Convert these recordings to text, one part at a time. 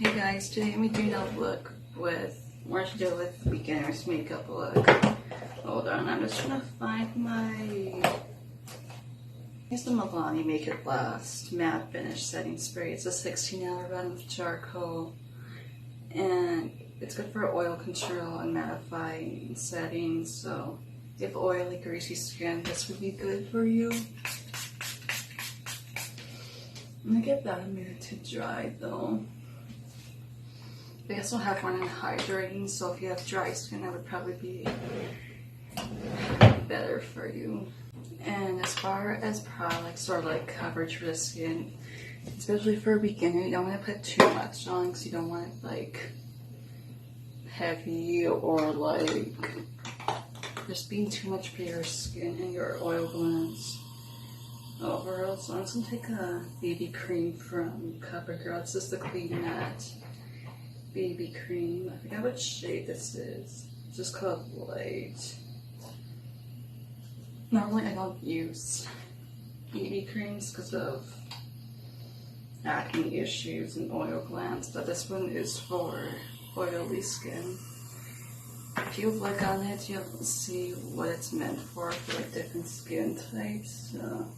Hey guys, today I'm doing a look with more to do with beginner's makeup look. Hold on, I'm just trying to find my... Here's the Milani Make It Last Matte Finish Setting Spray. It's a 16-hour run with charcoal, and it's good for oil control and mattifying settings. So if you have oily, greasy skin, this would be good for you. I'm gonna get that a minute to dry though. They also have one in hydrating, so if you have dry skin, that would probably be better for you. And as far as products or like coverage for the skin, especially for a beginner, you don't want to put too much on because you don't want it like heavy or like just being too much for your skin and your oil blends overall. So I'm just gonna take a BB cream from CoverGirl. This is the Clean Matte BB cream. I forgot what shade this is. It's just called Light. Normally I don't use BB creams because of acne issues and oil glands, but this one is for oily skin. If you look on it, you'll see what it's meant for like different skin types. And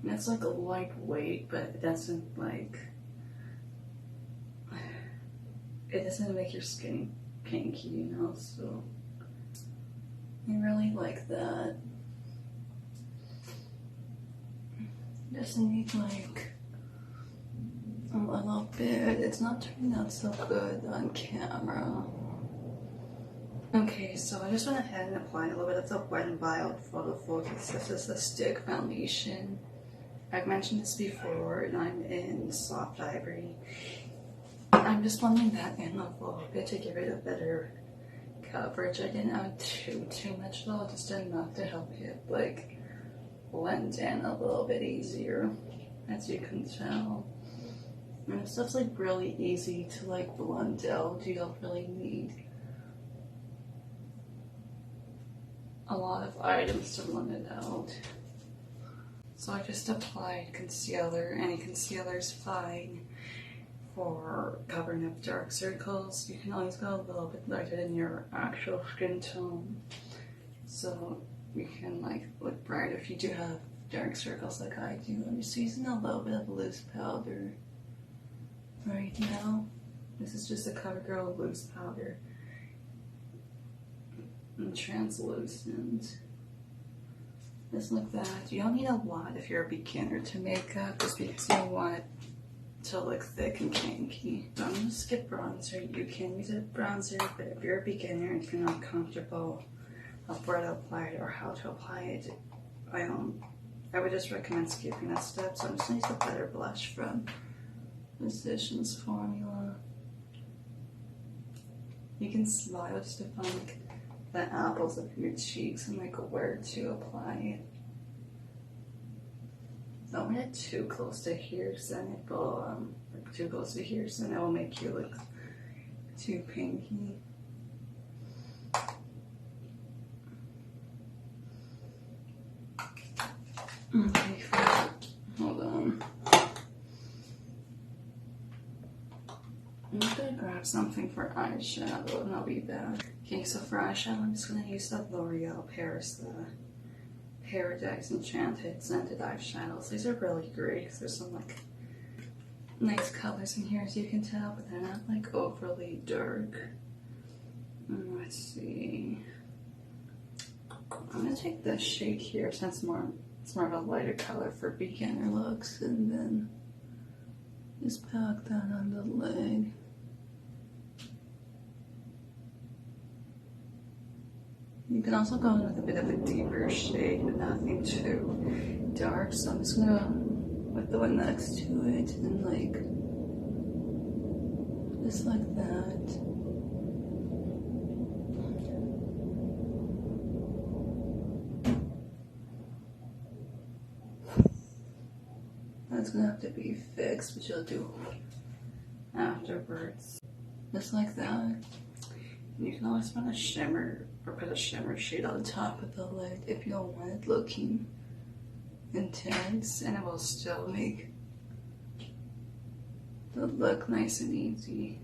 it's like a lightweight, but it doesn't like... It doesn't make your skin kinky, you know, so I really like that. It doesn't need like a little bit. It's not turning out so good on camera. Okay, so I just went ahead and applied a little bit of the Wet n Wild Photo Focus. This is the stick foundation. I've mentioned this before, and I'm in Soft Ivory. I'm just blending that in a little bit to give it a better coverage. I didn't add too much though, just enough to help it like blend in a little bit easier, as you can tell. And stuff's like really easy to like blend out. You don't really need a lot of items to blend it out. So I just applied concealer. Any concealer is fine for covering up dark circles. You can always go a little bit lighter than your actual skin tone, so you can like look bright if you do have dark circles like I do. I'm just using a little bit of loose powder right now. This is just a CoverGirl loose powder and translucent. Just like that. You don't need a lot if you're a beginner to makeup, just because you want it to look thick and kinky. So I'm gonna skip bronzer. You can use a bronzer, but if you're a beginner and if you're not comfortable of where to apply it or how to apply it, I would just recommend skipping that step. So I'm just gonna use a better blush from Physicians Formula. You can smile just to find like the apples of your cheeks and like where to apply it. Don't get too close to here, so then it will too close to here, so then it will make you look too pinky. Okay, hold on. I'm just gonna grab something for eyeshadow and I'll be back. Okay, so for eyeshadow, I'm just gonna use the L'Oreal Paris, the Paradise Enchanted Scented Eyeshadows. These are really great because there's some like nice colors in here, as you can tell, but they're not like overly dark. Let's see. I'm gonna take this shade here since it's more of a lighter color for beginner looks, and then just pack that on the lid. You can also go in with a bit of a deeper shade, but nothing too dark. So I'm just gonna, with the one next to it, and like, just like that. That's gonna have to be fixed, which I'll do afterwards. Just like that. You can always put a shimmer or put a shimmer shade on top of the lid if you don't want it looking intense, and it will still make the look nice and easy.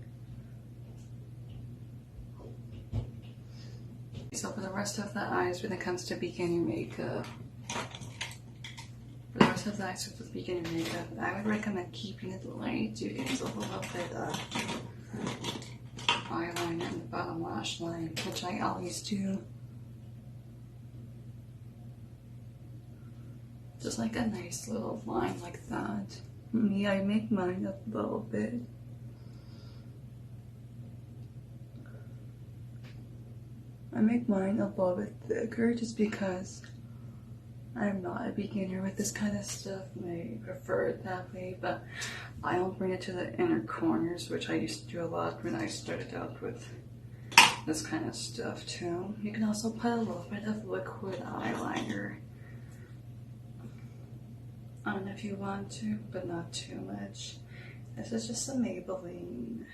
So for the rest of the eyes, when it comes to beginner makeup, for the rest of the eyes with beginner makeup, I would recommend keeping it light. You can use a little bit of eyeliner in the bottom lash line, which I always do. Just like a nice little line like that. Me, I make mine up a little bit. I make mine a little bit thicker just because I'm not a beginner with this kind of stuff. I prefer it that way, but I don't bring it to the inner corners, which I used to do a lot when I started out with this kind of stuff too. You can also put a little bit of liquid eyeliner on if you want to, but not too much. This is just a Maybelline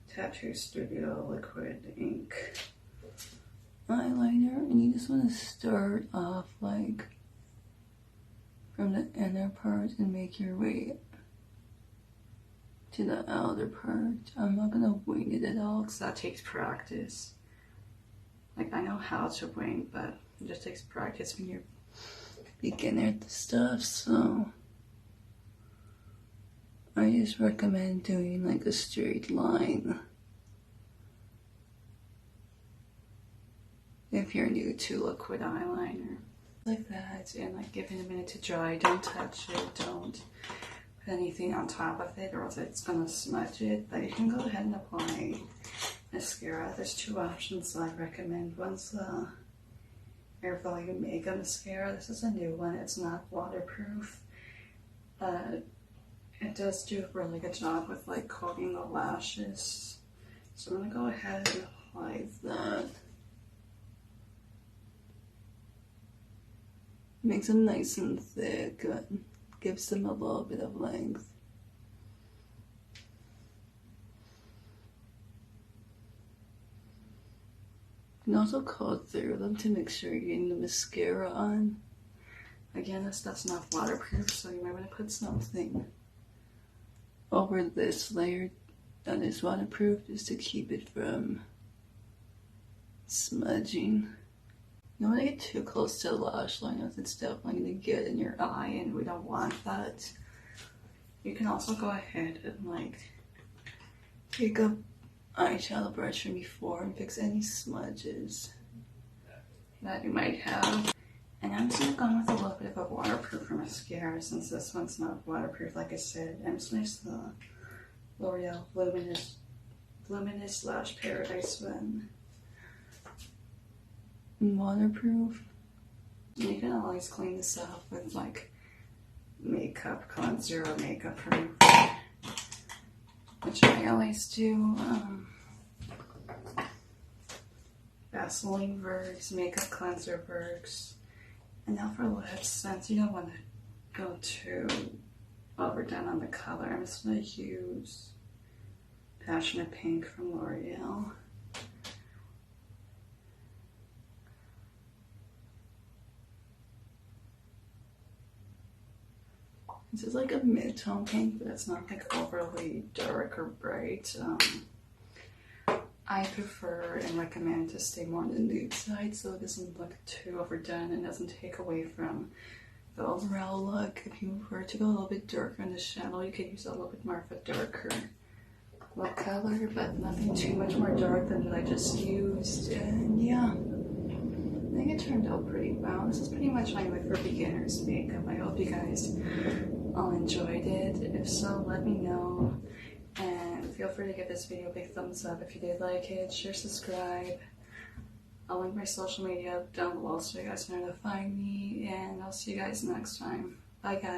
Tattoo Studio liquid ink eyeliner, and you just want to start off like from the inner part and make your way to the outer part. I'm not gonna wing it at all because that takes practice. Like, I know how to wing, but it just takes practice when you're beginner at the stuff, so I just recommend doing like a straight line if you're new to liquid eyeliner. Like that, and like give it a minute to dry. Don't touch it, don't put anything on top of it or else it's gonna smudge it. But you can go ahead and apply mascara. There's two options I recommend. One's the Air Volume Makeup Mascara. This is a new one. It's not waterproof, but it does do a really good job with like coating the lashes. So I'm gonna go ahead and apply that. Makes them nice and thick and gives them a little bit of length. You can also coat through them to make sure you're getting the mascara on. Again, this stuff's not waterproof, so you might want to put something over this layer that is waterproof just to keep it from smudging. You don't want to get too close to the lash line, as it's definitely going to get in your eye, and we don't want that. You can also go ahead and like take a eyeshadow brush from before and fix any smudges that you might have. And I'm just going to go with a little bit of a waterproof mascara, since this one's not waterproof, like I said. I'm just going to use the L'Oreal Luminous Lash Paradise one. Waterproof. You can always clean this off with like makeup cleanser or makeup remover, which I always do. Vaseline works, makeup cleanser works. And now for lips, since you don't want to go too overdone on the color, I'm just going to use Passionate Pink from L'Oreal. This is like a mid-tone pink, but it's not like overly dark or bright. I prefer and recommend to stay more on the nude side so it doesn't look too overdone and doesn't take away from the overall look. If you were to go a little bit darker in the shadow, you could use a little bit more of a darker look color, but nothing too much more dark than what I just used. And yeah, I think it turned out pretty well. This is pretty much my look for beginners makeup. I hope you guys all enjoyed it. If so, let me know. And feel free to give this video a big thumbs up if you did like it. Share, subscribe. I'll link my social media down below so you guys know how to find me. And I'll see you guys next time. Bye guys.